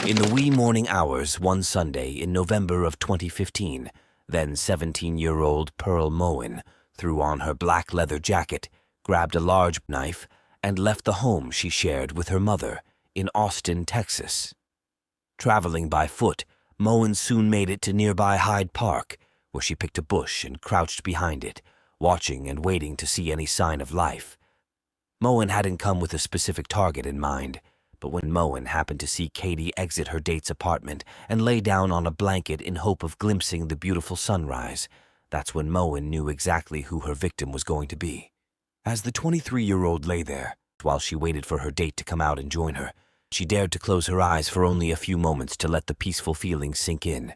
In the wee morning hours one Sunday in November of 2015, then 17-year-old Pearl Moen threw on her black leather jacket, grabbed a large knife, and left the home she shared with her mother in Austin, Texas. Traveling by foot, Moen soon made it to nearby Hyde Park, where she picked a bush and crouched behind it, watching and waiting to see any sign of life. Moen hadn't come with a specific target in mind, but when Moen happened to see Katie exit her date's apartment and lay down on a blanket in hope of glimpsing the beautiful sunrise, that's when Moen knew exactly who her victim was going to be. As the 23-year-old lay there, while she waited for her date to come out and join her, she dared to close her eyes for only a few moments to let the peaceful feeling sink in.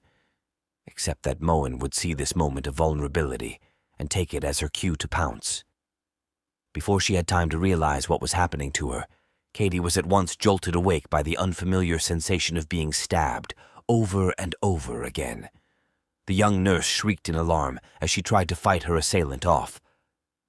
Except that Moen would see this moment of vulnerability and take it as her cue to pounce. Before she had time to realize what was happening to her, Katie was at once jolted awake by the unfamiliar sensation of being stabbed over and over again. The young nurse shrieked in alarm as she tried to fight her assailant off.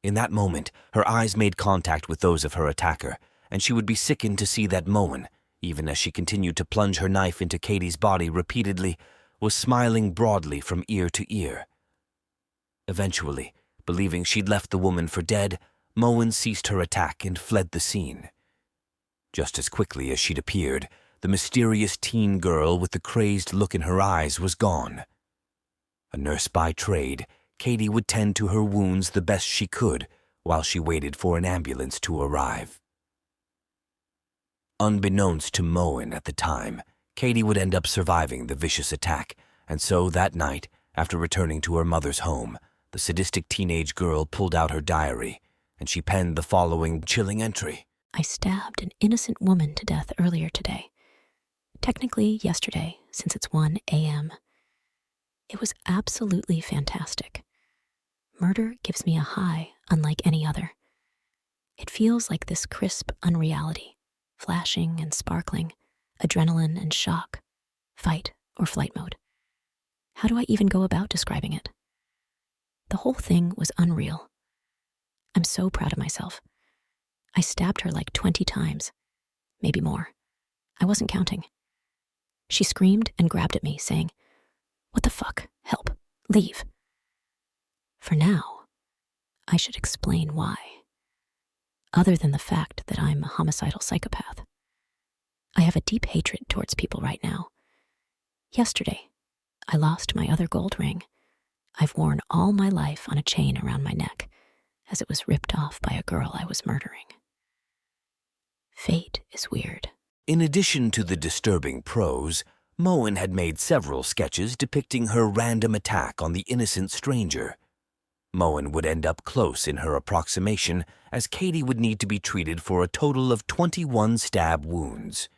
In that moment, her eyes made contact with those of her attacker, and she would be sickened to see that Moen, even as she continued to plunge her knife into Katie's body repeatedly, was smiling broadly from ear to ear. Eventually, believing she'd left the woman for dead, Moen ceased her attack and fled the scene. Just as quickly as she'd appeared, the mysterious teen girl with the crazed look in her eyes was gone. A nurse by trade, Katie would tend to her wounds the best she could while she waited for an ambulance to arrive. Unbeknownst to Moen at the time, Katie would end up surviving the vicious attack, and so that night, after returning to her mother's home, the sadistic teenage girl pulled out her diary, and she penned the following chilling entry. I stabbed an innocent woman to death earlier today. Technically yesterday, since it's 1 a.m. It was absolutely fantastic. Murder gives me a high unlike any other. It feels like this crisp unreality, flashing and sparkling, adrenaline and shock, fight or flight mode. How do I even go about describing it? The whole thing was unreal. I'm so proud of myself. I stabbed her like 20 times, maybe more. I wasn't counting. She screamed and grabbed at me, saying, "What the fuck? Help. Leave." For now, I should explain why. Other than the fact that I'm a homicidal psychopath. I have a deep hatred towards people right now. Yesterday, I lost my other gold ring. I've worn all my life on a chain around my neck, as it was ripped off by a girl I was murdering. Fate is weird. In addition to the disturbing prose, Moen had made several sketches depicting her random attack on the innocent stranger. Moen would end up close in her approximation, as Katie would need to be treated for a total of 21 stab wounds.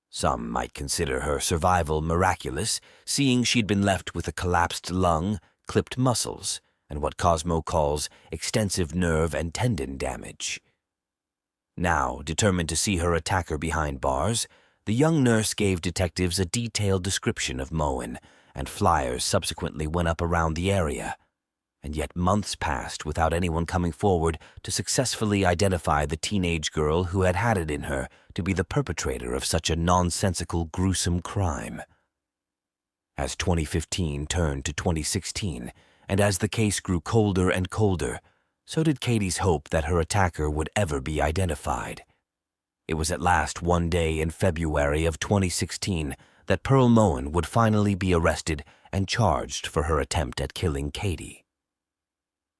Some might consider her survival miraculous, seeing she'd been left with a collapsed lung, clipped muscles, and what Cosmo calls extensive nerve and tendon damage. Now, determined to see her attacker behind bars, the young nurse gave detectives a detailed description of Moen, and flyers subsequently went up around the area. And yet months passed without anyone coming forward to successfully identify the teenage girl who had it in her to be the perpetrator of such a nonsensical, gruesome crime. As 2015 turned to 2016, and as the case grew colder and colder, so did Katie's hope that her attacker would ever be identified. It was at last one day in February of 2016 that Pearl Moen would finally be arrested and charged for her attempt at killing Katie.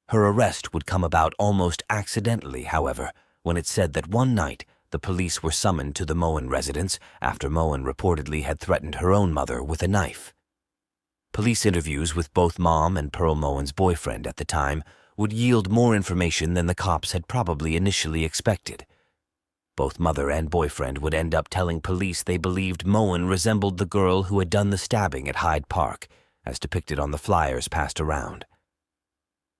Her arrest would come about almost accidentally, however, when it said that one night the police were summoned to the Moen residence after Moen reportedly had threatened her own mother with a knife. Police interviews with both Mom and Pearl Moen's boyfriend at the time would yield more information than the cops had probably initially expected. Both mother and boyfriend would end up telling police they believed Moen resembled the girl who had done the stabbing at Hyde Park, as depicted on the flyers passed around.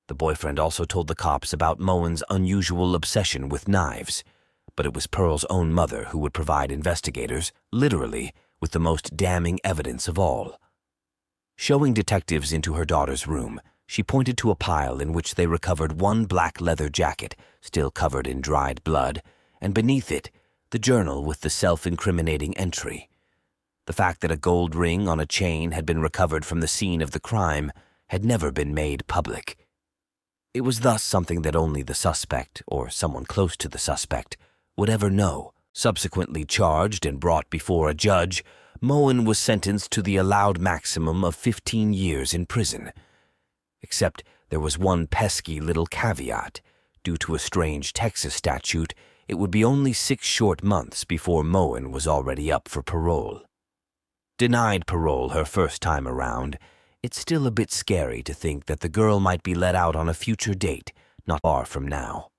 The boyfriend also told the cops about Moen's unusual obsession with knives, but it was Pearl's own mother who would provide investigators, literally, with the most damning evidence of all. Showing detectives into her daughter's room, she pointed to a pile in which they recovered one black leather jacket, still covered in dried blood, and beneath it, the journal with the self-incriminating entry. The fact that a gold ring on a chain had been recovered from the scene of the crime had never been made public. It was thus something that only the suspect, or someone close to the suspect, would ever know. Subsequently charged and brought before a judge, Moen was sentenced to the allowed maximum of 15 years in prison. Except there was one pesky little caveat. Due to a strange Texas statute, it would be only 6 short months before Moen was already up for parole. Denied parole her first time around, it's still a bit scary to think that the girl might be let out on a future date not far from now.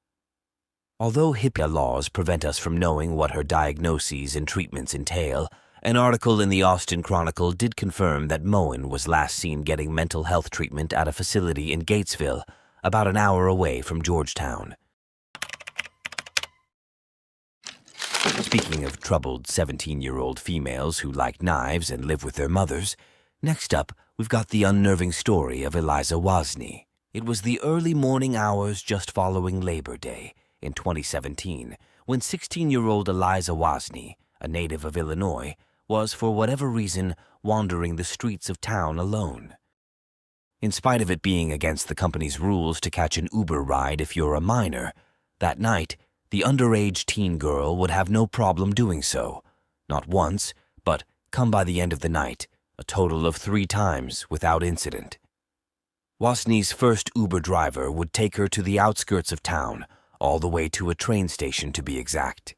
Although HIPAA laws prevent us from knowing what her diagnoses and treatments entail, an article in the Austin Chronicle did confirm that Moen was last seen getting mental health treatment at a facility in Gatesville, about an hour away from Georgetown. Speaking of troubled 17-year-old females who like knives and live with their mothers, next up we've got the unnerving story of Eliza Wasni. It was the early morning hours just following Labor Day in 2017 when 16-year-old Eliza Wasni, a native of Illinois, was for whatever reason wandering the streets of town alone. In spite of it being against the company's rules to catch an Uber ride if you're a minor, that night the underage teen girl would have no problem doing so, not once, but, come by the end of the night, a total of 3 times without incident. Wasni's first Uber driver would take her to the outskirts of town, all the way to a train station to be exact.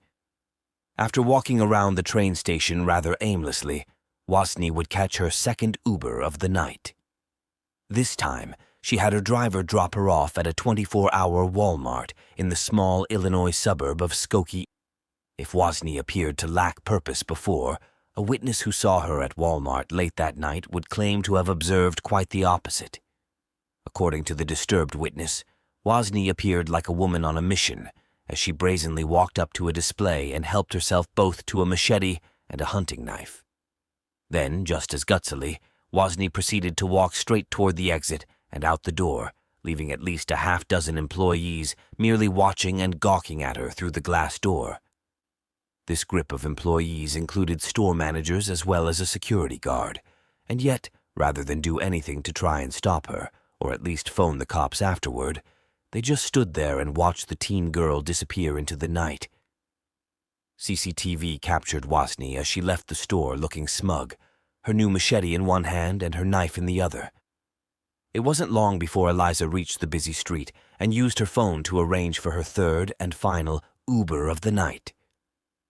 After walking around the train station rather aimlessly, Wasni would catch her second Uber of the night. This time, she had her driver drop her off at a 24-hour Walmart in the small Illinois suburb of Skokie. If Wasni appeared to lack purpose before, a witness who saw her at Walmart late that night would claim to have observed quite the opposite. According to the disturbed witness, Wasni appeared like a woman on a mission as she brazenly walked up to a display and helped herself both to a machete and a hunting knife. Then, just as gutsily, Wasni proceeded to walk straight toward the exit and out the door, leaving at least a half-dozen employees merely watching and gawking at her through the glass door. This group of employees included store managers as well as a security guard, and yet, rather than do anything to try and stop her, or at least phone the cops afterward, they just stood there and watched the teen girl disappear into the night. CCTV captured Wasni as she left the store looking smug, her new machete in one hand and her knife in the other. It wasn't long before Eliza reached the busy street and used her phone to arrange for her third and final Uber of the night.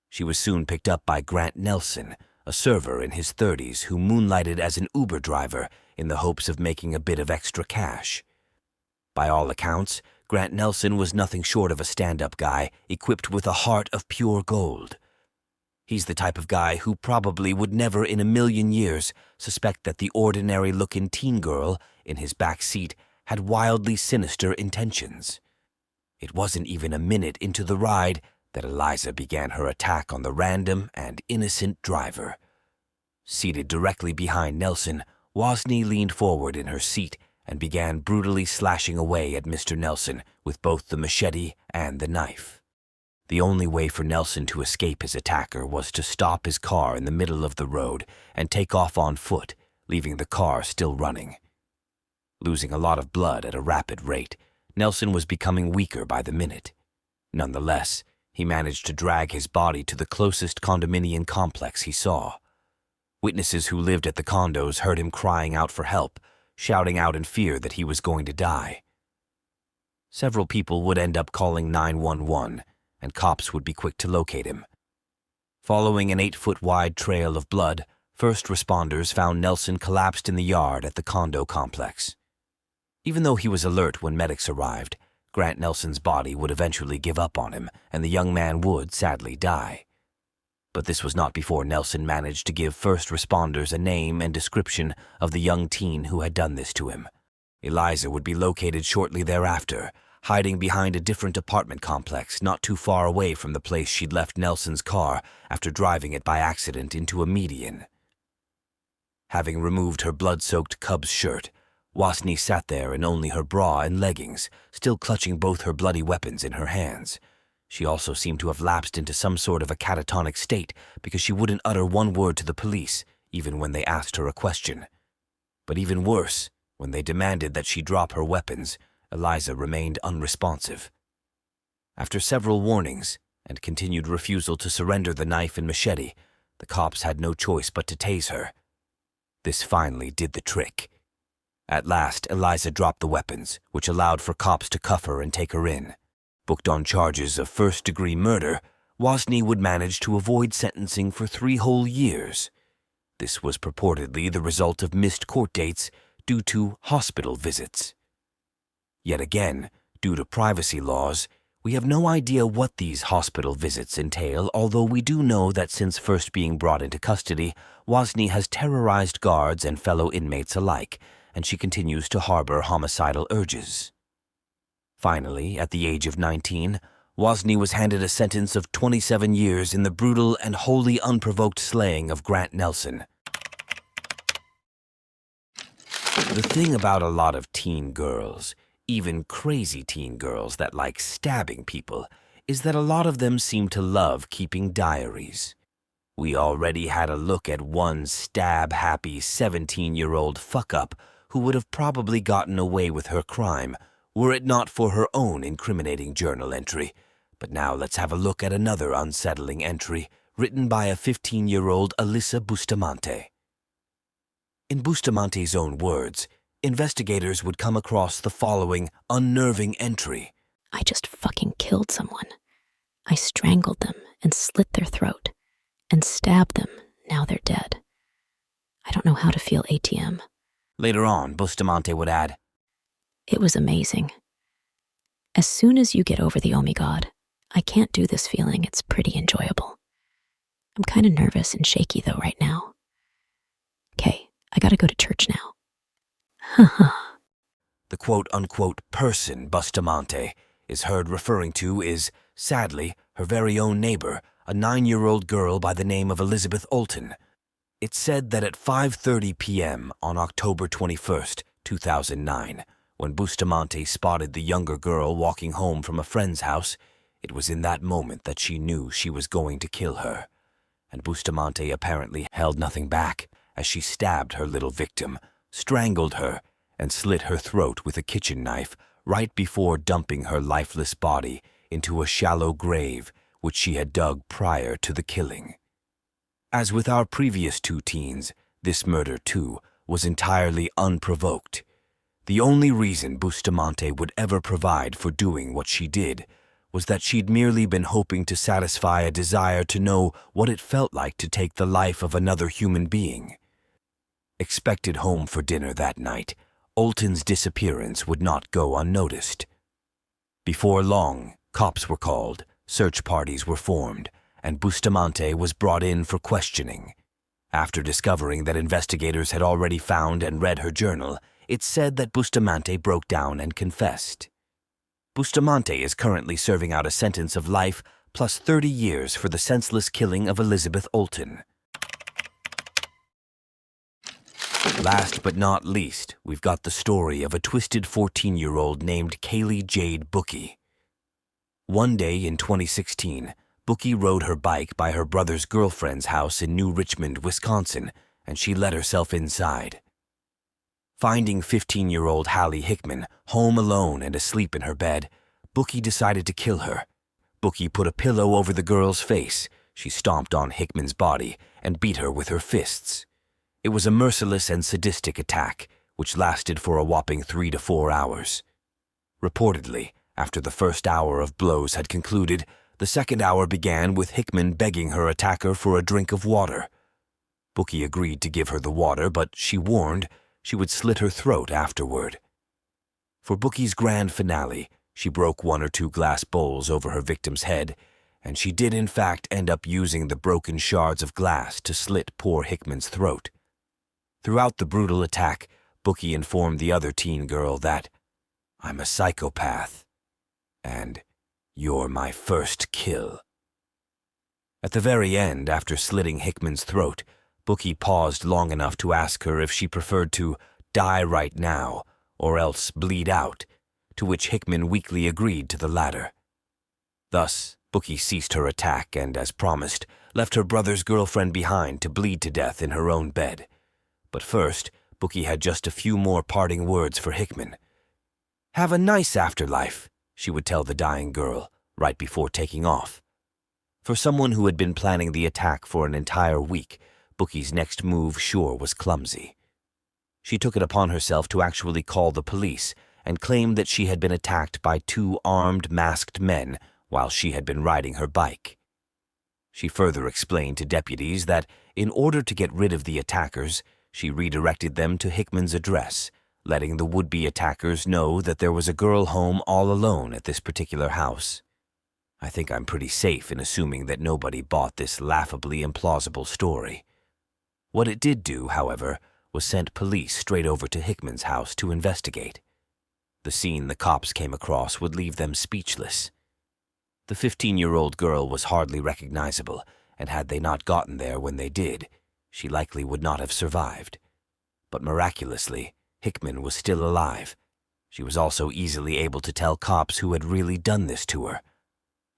She was soon picked up by Grant Nelson, a server in his 30s who moonlighted as an Uber driver in the hopes of making a bit of extra cash. By all accounts, Grant Nelson was nothing short of a stand-up guy equipped with a heart of pure gold. He's the type of guy who probably would never in a million years suspect that the ordinary-looking teen girl in his back seat had wildly sinister intentions. It wasn't even a minute into the ride that Eliza began her attack on the random and innocent driver. Seated directly behind Nelson, Wasni leaned forward in her seat and began brutally slashing away at Mr. Nelson with both the machete and the knife. The only way for Nelson to escape his attacker was to stop his car in the middle of the road and take off on foot, leaving the car still running. Losing a lot of blood at a rapid rate, Nelson was becoming weaker by the minute. Nonetheless, he managed to drag his body to the closest condominium complex he saw. Witnesses who lived at the condos heard him crying out for help, shouting out in fear that he was going to die. Several people would end up calling 911, and cops would be quick to locate him. Following an 8-foot-wide trail of blood, first responders found Nelson collapsed in the yard at the condo complex. Even though he was alert when medics arrived, Grant Nelson's body would eventually give up on him, and the young man would sadly die. But this was not before Nelson managed to give first responders a name and description of the young teen who had done this to him. Eliza would be located shortly thereafter, hiding behind a different apartment complex not too far away from the place she'd left Nelson's car after driving it by accident into a median. Having removed her blood-soaked Cubs shirt, Wasni sat there in only her bra and leggings, still clutching both her bloody weapons in her hands. She also seemed to have lapsed into some sort of a catatonic state because she wouldn't utter one word to the police, even when they asked her a question. But even worse, when they demanded that she drop her weapons, Eliza remained unresponsive. After several warnings and continued refusal to surrender the knife and machete, the cops had no choice but to tase her. This finally did the trick. At last, Eliza dropped the weapons, which allowed for cops to cuff her and take her in. Booked on charges of first-degree murder, Wasni would manage to avoid sentencing for 3 whole years. This was purportedly the result of missed court dates due to hospital visits. Yet again, due to privacy laws, we have no idea what these hospital visits entail, although we do know that since first being brought into custody, Wasni has terrorized guards and fellow inmates alike, and she continues to harbor homicidal urges. Finally, at the age of 19, Wasni was handed a sentence of 27 years in the brutal and wholly unprovoked slaying of Grant Nelson. The thing about a lot of teen girls, even crazy teen girls that like stabbing people, is that a lot of them seem to love keeping diaries. We already had a look at one stab-happy 17-year-old fuck-up who would have probably gotten away with her crime were it not for her own incriminating journal entry. But now let's have a look at another unsettling entry written by a 15-year-old Alyssa Bustamante. In Bustamante's own words, investigators would come across the following unnerving entry. I just fucking killed someone. I strangled them and slit their throat and stabbed them. Now they're dead. I don't know how to feel ATM. Later on, Bustamante would add, It was amazing. As soon as you get over the oh my god, I can't do this feeling. It's pretty enjoyable. I'm kind of nervous and shaky though right now. Okay, I gotta go to church now. Haha. The quote-unquote person Bustamante is heard referring to is, sadly, her very own neighbor, a 9-year-old girl by the name of Elizabeth Olton. It's said that at 5:30 p.m. on October 21st, 2009, when Bustamante spotted the younger girl walking home from a friend's house, it was in that moment that she knew she was going to kill her. And Bustamante apparently held nothing back as she stabbed her little victim, strangled her, and slit her throat with a kitchen knife right before dumping her lifeless body into a shallow grave which she had dug prior to the killing. As with our previous 2 teens, this murder, too, was entirely unprovoked. The only reason Bustamante would ever provide for doing what she did was that she'd merely been hoping to satisfy a desire to know what it felt like to take the life of another human being. Expected home for dinner that night, Olton's disappearance would not go unnoticed. Before long, cops were called, search parties were formed, and Bustamante was brought in for questioning. After discovering that investigators had already found and read her journal, it's said that Bustamante broke down and confessed. Bustamante is currently serving out a sentence of life plus 30 years for the senseless killing of Elizabeth Olton. Last but not least, we've got the story of a twisted 14-year-old named Jade Bookey. One day in 2016, Bookey rode her bike by her brother's girlfriend's house in New Richmond, Wisconsin, and she let herself inside. Finding 15-year-old Hallie Hickman home alone and asleep in her bed, Bookey decided to kill her. Bookey put a pillow over the girl's face. She stomped on Hickman's body and beat her with her fists. It was a merciless and sadistic attack, which lasted for a whopping 3 to 4 hours. Reportedly, after the first hour of blows had concluded, the second hour began with Hickman begging her attacker for a drink of water. Bookey agreed to give her the water, but she warned she would slit her throat afterward. For Bookey's grand finale, she broke 1 or 2 glass bowls over her victim's head, and she did in fact end up using the broken shards of glass to slit poor Hickman's throat. Throughout the brutal attack, Bookey informed the other teen girl that, "I'm a psychopath, and you're my first kill." At the very end, after slitting Hickman's throat, Bookey paused long enough to ask her if she preferred to die right now or else bleed out, to which Hickman weakly agreed to the latter. Thus, Bookey ceased her attack and, as promised, left her brother's girlfriend behind to bleed to death in her own bed. But first, Bookey had just a few more parting words for Hickman. "Have a nice afterlife," she would tell the dying girl, right before taking off. For someone who had been planning the attack for an entire week, Bookey's next move sure was clumsy. She took it upon herself to actually call the police and claimed that she had been attacked by 2 armed, masked men while she had been riding her bike. She further explained to deputies that, in order to get rid of the attackers, she redirected them to Hickman's address, letting the would-be attackers know that there was a girl home all alone at this particular house. I think I'm pretty safe in assuming that nobody bought this laughably implausible story. What it did do, however, was send police straight over to Hickman's house to investigate. The scene the cops came across would leave them speechless. The 15-year-old girl was hardly recognizable, and had they not gotten there when they did, she likely would not have survived. But miraculously, Hickman was still alive. She was also easily able to tell cops who had really done this to her.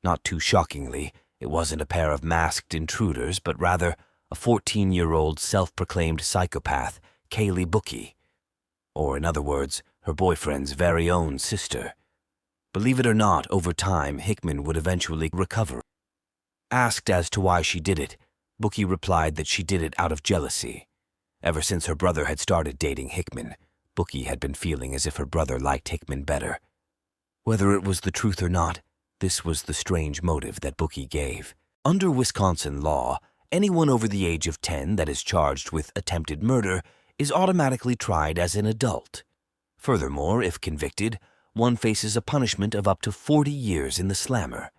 Not too shockingly, it wasn't a pair of masked intruders, but rather a 14-year-old self-proclaimed psychopath, Kaylee Bookey. Or, in other words, her boyfriend's very own sister. Believe it or not, over time, Hickman would eventually recover. Asked as to why she did it, Bookey replied that she did it out of jealousy. Ever since her brother had started dating Hickman, Bookey had been feeling as if her brother liked Hickman better. Whether it was the truth or not, this was the strange motive that Bookey gave. Under Wisconsin law, anyone over the age of 10 that is charged with attempted murder is automatically tried as an adult. Furthermore, if convicted, one faces a punishment of up to 40 years in the slammer.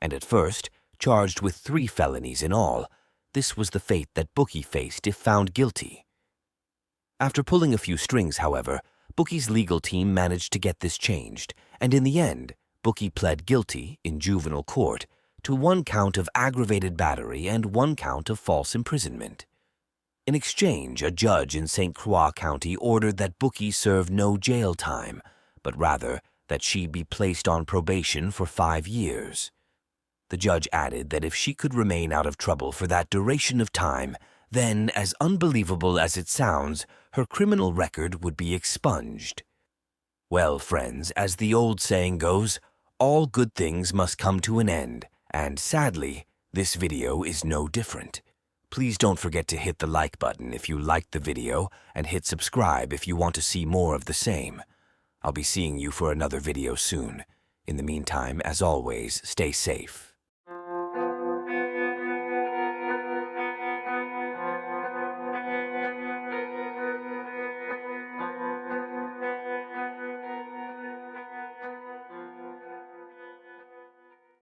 And at first, charged with 3 felonies in all, this was the fate that Bookey faced if found guilty. After pulling a few strings, however, Bookey's legal team managed to get this changed, and in the end, Bookey pled guilty, in juvenile court, to 1 count of aggravated battery and 1 count of false imprisonment. In exchange, a judge in St. Croix County ordered that Bookey serve no jail time, but rather that she be placed on probation for 5 years. The judge added that if she could remain out of trouble for that duration of time, then, as unbelievable as it sounds, her criminal record would be expunged. Well, friends, as the old saying goes, all good things must come to an end, and sadly, this video is no different. Please don't forget to hit the like button if you liked the video, and hit subscribe if you want to see more of the same. I'll be seeing you for another video soon. In the meantime, as always, stay safe.